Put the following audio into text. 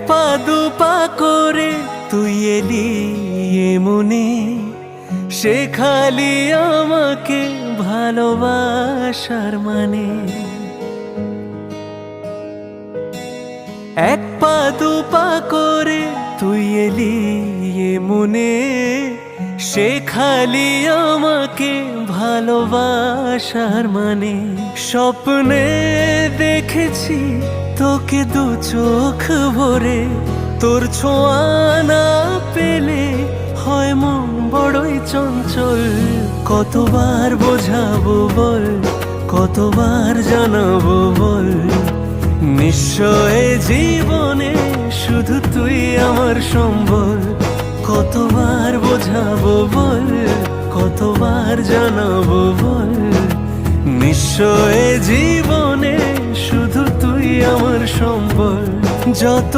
পা দু পা করে তুই এলি এমনে, শেখালি আমাকে ভালোবাসার মানে। এক পা দু পা করে তুই এলি এমনে, শেখালি আমাকে ভালোবাসার মানে। স্বপ্নে দেখেছি তোকে দু চোখ ভরে, তোর ছোঁয়া না পেলে হয় মন বড়ই চঞ্চল। কতবার বোঝাবো বল, কতবার জানাবো বল, নিশ্চয় জীবনে শুধু তুই আমার সম্বল। কতবার বোঝাবো বল, কতবার জানাবো বল, নিশ্চয় জীবনে শুধু তুই আমার সম্বল। যত